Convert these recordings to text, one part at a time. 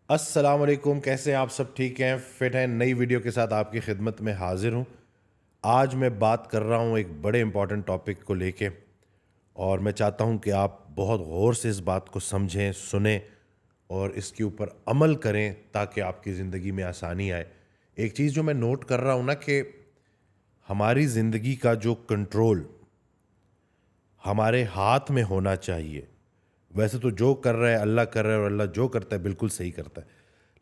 السلام علیکم، کیسے ہیں آپ؟ سب ٹھیک ہیں، فٹ ہیں؟ نئی ویڈیو کے ساتھ آپ کی خدمت میں حاضر ہوں۔ آج میں بات کر رہا ہوں ایک بڑے امپورٹنٹ ٹاپک کو لے کے، اور میں چاہتا ہوں کہ آپ بہت غور سے اس بات کو سمجھیں، سنیں اور اس کے اوپر عمل کریں تاکہ آپ کی زندگی میں آسانی آئے۔ ایک چیز جو میں نوٹ کر رہا ہوں نا، کہ ہماری زندگی کا جو کنٹرول ہمارے ہاتھ میں ہونا چاہیے۔ ویسے تو جو کر رہا ہے اللہ کر رہا ہے، اور اللہ جو کرتا ہے بالکل صحیح کرتا ہے،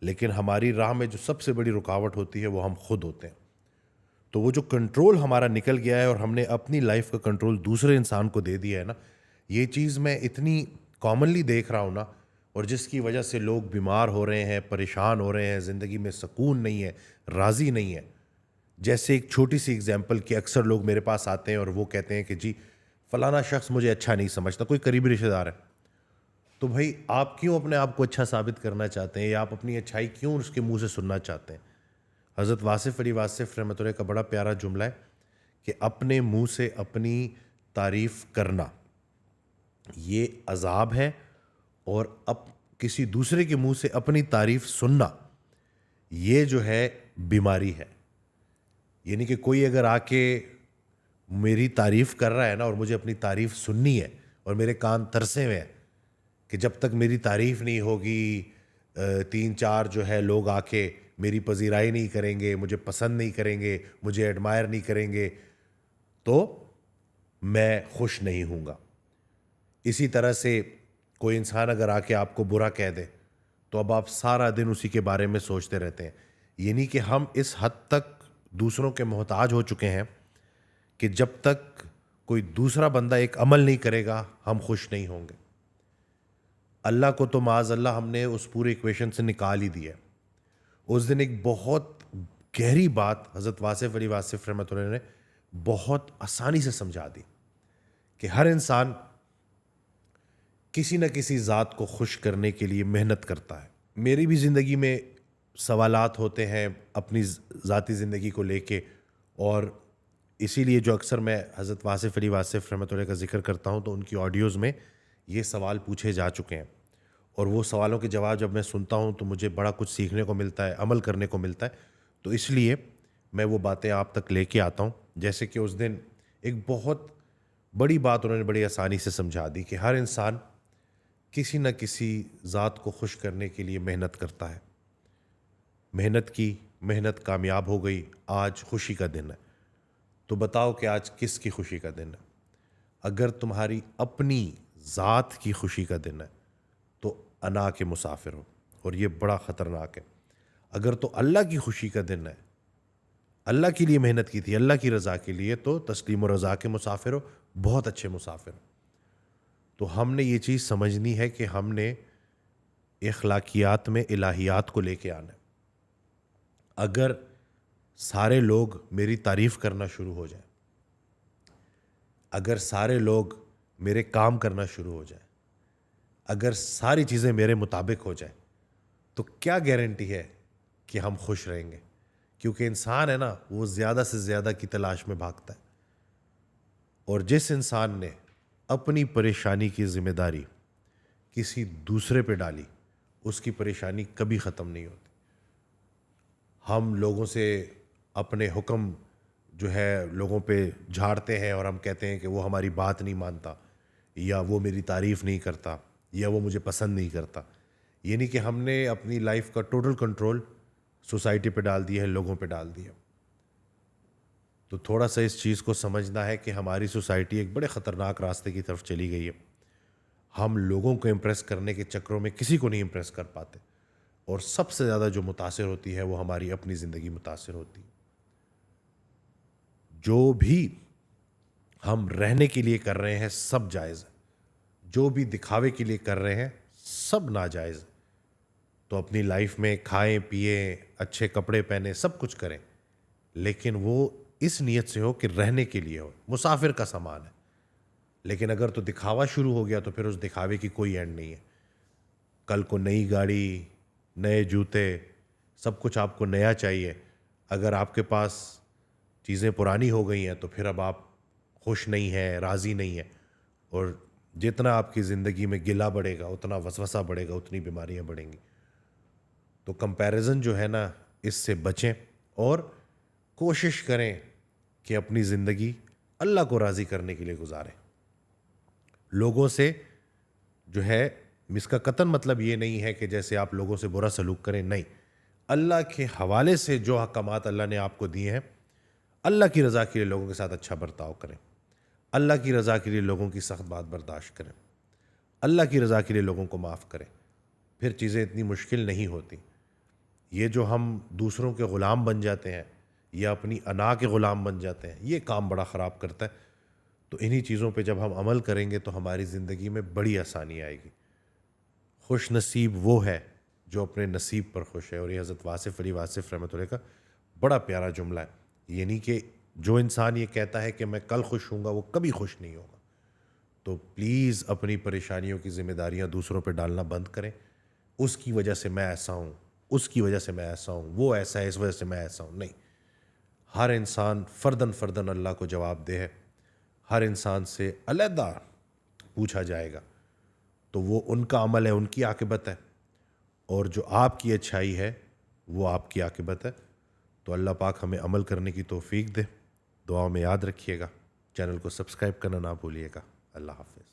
لیکن ہماری راہ میں جو سب سے بڑی رکاوٹ ہوتی ہے وہ ہم خود ہوتے ہیں۔ تو وہ جو کنٹرول ہمارا نکل گیا ہے اور ہم نے اپنی لائف کا کنٹرول دوسرے انسان کو دے دیا ہے نا، یہ چیز میں اتنی کامنلی دیکھ رہا ہوں نا، اور جس کی وجہ سے لوگ بیمار ہو رہے ہیں، پریشان ہو رہے ہیں، زندگی میں سکون نہیں ہے، راضی نہیں ہے۔ جیسے ایک چھوٹی سی اگزامپل کہ اکثر لوگ میرے پاس آتے ہیں اور وہ کہتے ہیں کہ جی فلانا شخص مجھے اچھا نہیں سمجھتا، کوئی قریبی رشتہ دار ہے۔ تو بھائی آپ کیوں اپنے آپ کو اچھا ثابت کرنا چاہتے ہیں، یا آپ اپنی اچھائی کیوں اس کے منہ سے سننا چاہتے ہیں؟ حضرت واصف علی واصف رحمۃ اللہ کا بڑا پیارا جملہ ہے کہ اپنے منہ سے اپنی تعریف کرنا یہ عذاب ہے، اور کسی دوسرے کے منہ سے اپنی تعریف سننا یہ جو ہے بیماری ہے۔ یعنی کہ کوئی اگر آ کے میری تعریف کر رہا ہے نا، اور مجھے اپنی تعریف سننی ہے، اور میرے کان ترسے ہوئے ہیں کہ جب تک میری تعریف نہیں ہوگی، تین چار جو ہے لوگ آ کے میری پذیرائی نہیں کریں گے، مجھے پسند نہیں کریں گے، مجھے ایڈمائر نہیں کریں گے، تو میں خوش نہیں ہوں گا۔ اسی طرح سے کوئی انسان اگر آ کے آپ کو برا کہہ دے تو اب آپ سارا دن اسی کے بارے میں سوچتے رہتے ہیں۔ یعنی کہ ہم اس حد تک دوسروں کے محتاج ہو چکے ہیں کہ جب تک کوئی دوسرا بندہ ایک عمل نہیں کرے گا ہم خوش نہیں ہوں گے۔ اللہ کو تو معاذ اللہ ہم نے اس پورے ایکویشن سے نکال ہی دیا ہے۔ اس دن ایک بہت گہری بات حضرت واصف علی واصف رحمۃ اللہ نے بہت آسانی سے سمجھا دی کہ ہر انسان کسی نہ کسی ذات کو خوش کرنے کے لیے محنت کرتا ہے۔ میری بھی زندگی میں سوالات ہوتے ہیں اپنی ذاتی زندگی کو لے کے، اور اسی لیے جو اکثر میں حضرت واصف علی واصف رحمۃ اللہ کا ذکر کرتا ہوں تو ان کی آڈیوز میں یہ سوال پوچھے جا چکے ہیں، اور وہ سوالوں کے جواب جب میں سنتا ہوں تو مجھے بڑا کچھ سیکھنے کو ملتا ہے، عمل کرنے کو ملتا ہے۔ تو اس لیے میں وہ باتیں آپ تک لے کے آتا ہوں۔ جیسے کہ اس دن ایک بہت بڑی بات انہوں نے بڑی آسانی سے سمجھا دی کہ ہر انسان کسی نہ کسی ذات کو خوش کرنے کے لیے محنت کرتا ہے۔ محنت کی، محنت کامیاب ہو گئی، آج خوشی کا دن ہے۔ تو بتاؤ کہ آج کس کی خوشی کا دن ہے؟ اگر تمہاری اپنی ذات کی خوشی کا دن ہے تو انا کے مسافر ہو، اور یہ بڑا خطرناک ہے۔ اگر تو اللہ کی خوشی کا دن ہے، اللہ کے لیے محنت کی تھی، اللہ کی رضا کے لیے، تو تسلیم و رضا کے مسافر ہو، بہت اچھے مسافر ہو۔ تو ہم نے یہ چیز سمجھنی ہے کہ ہم نے اخلاقیات میں الہیات کو لے کے آنا ہے۔ اگر سارے لوگ میری تعریف کرنا شروع ہو جائیں، اگر سارے لوگ میرے کام کرنا شروع ہو جائیں، اگر ساری چیزیں میرے مطابق ہو جائیں، تو کیا گارنٹی ہے کہ ہم خوش رہیں گے؟ کیونکہ انسان ہے نا، وہ زیادہ سے زیادہ کی تلاش میں بھاگتا ہے، اور جس انسان نے اپنی پریشانی کی ذمہ داری کسی دوسرے پہ ڈالی اس کی پریشانی کبھی ختم نہیں ہوتی۔ ہم لوگوں سے اپنے حکم جو ہے لوگوں پہ جھاڑتے ہیں، اور ہم کہتے ہیں کہ وہ ہماری بات نہیں مانتا، یا وہ میری تعریف نہیں کرتا، یا وہ مجھے پسند نہیں کرتا۔ یعنی کہ ہم نے اپنی لائف کا ٹوٹل کنٹرول سوسائٹی پہ ڈال دیا ہے، لوگوں پہ ڈال دیا۔ تو تھوڑا سا اس چیز کو سمجھنا ہے کہ ہماری سوسائٹی ایک بڑے خطرناک راستے کی طرف چلی گئی ہے۔ ہم لوگوں کو امپریس کرنے کے چکروں میں کسی کو نہیں امپریس کر پاتے، اور سب سے زیادہ جو متاثر ہوتی ہے وہ ہماری اپنی زندگی متاثر ہوتی ہے۔ جو بھی ہم رہنے کے لیے کر رہے ہیں سب جائز ہے، جو بھی دکھاوے کے لیے کر رہے ہیں سب ناجائز ہے۔ تو اپنی لائف میں کھائیں پیئیں، اچھے کپڑے پہنیں، سب کچھ کریں، لیکن وہ اس نیت سے ہو کہ رہنے کے لیے ہو، مسافر کا سامان ہے۔ لیکن اگر تو دکھاوا شروع ہو گیا تو پھر اس دکھاوے کی کوئی اینڈ نہیں ہے۔ کل کو نئی گاڑی، نئے جوتے، سب کچھ آپ کو نیا چاہیے۔ اگر آپ کے پاس چیزیں پرانی ہو گئی ہیں تو پھر اب آپ خوش نہیں ہیں، راضی نہیں ہیں، اور جتنا آپ کی زندگی میں گلہ بڑھے گا اتنا وسوسہ بڑھے گا، اتنی بیماریاں بڑھیں گی۔ تو کمپیریزن جو ہے نا اس سے بچیں اور کوشش کریں کہ اپنی زندگی اللہ کو راضی کرنے کے لیے گزاریں. لوگوں سے جو ہے اس کا قطعاً مطلب یہ نہیں ہے کہ جیسے آپ لوگوں سے برا سلوک کریں, نہیں, اللہ کے حوالے سے جو احکامات اللہ نے آپ کو دیے ہیں, اللہ کی رضا کے لیے لوگوں کے ساتھ اچھا برتاؤ کریں, اللہ کی رضا کے لیے لوگوں کی سخت بات برداشت کریں, اللہ کی رضا کے لیے لوگوں کو معاف کریں, پھر چیزیں اتنی مشکل نہیں ہوتی. یہ جو ہم دوسروں کے غلام بن جاتے ہیں یا اپنی انا کے غلام بن جاتے ہیں, یہ کام بڑا خراب کرتا ہے. تو انہی چیزوں پہ جب ہم عمل کریں گے تو ہماری زندگی میں بڑی آسانی آئے گی. خوش نصیب وہ ہے جو اپنے نصیب پر خوش ہے. اور یہ حضرت واصف علی واصف رحمۃ اللہ کا بڑا پیارا جملہ ہے. یعنی کہ جو انسان یہ کہتا ہے کہ میں کل خوش ہوں گا وہ کبھی خوش نہیں ہوگا. تو پلیز اپنی پریشانیوں کی ذمہ داریاں دوسروں پہ ڈالنا بند کریں. اس کی وجہ سے میں ایسا ہوں, اس کی وجہ سے میں ایسا ہوں, وہ ایسا ہے اس وجہ سے میں ایسا ہوں, نہیں. ہر انسان فردن فردن اللہ کو جواب دہ ہے. ہر انسان سے علیحدہ پوچھا جائے گا. تو وہ ان کا عمل ہے, ان کی عاقبت ہے, اور جو آپ کی اچھائی ہے وہ آپ کی عاقبت ہے. تو اللہ پاک ہمیں عمل کرنے کی توفیق دے. دعاؤں میں یاد رکھیے گا. چینل کو سبسکرائب کرنا نہ بھولیے گا. اللہ حافظ.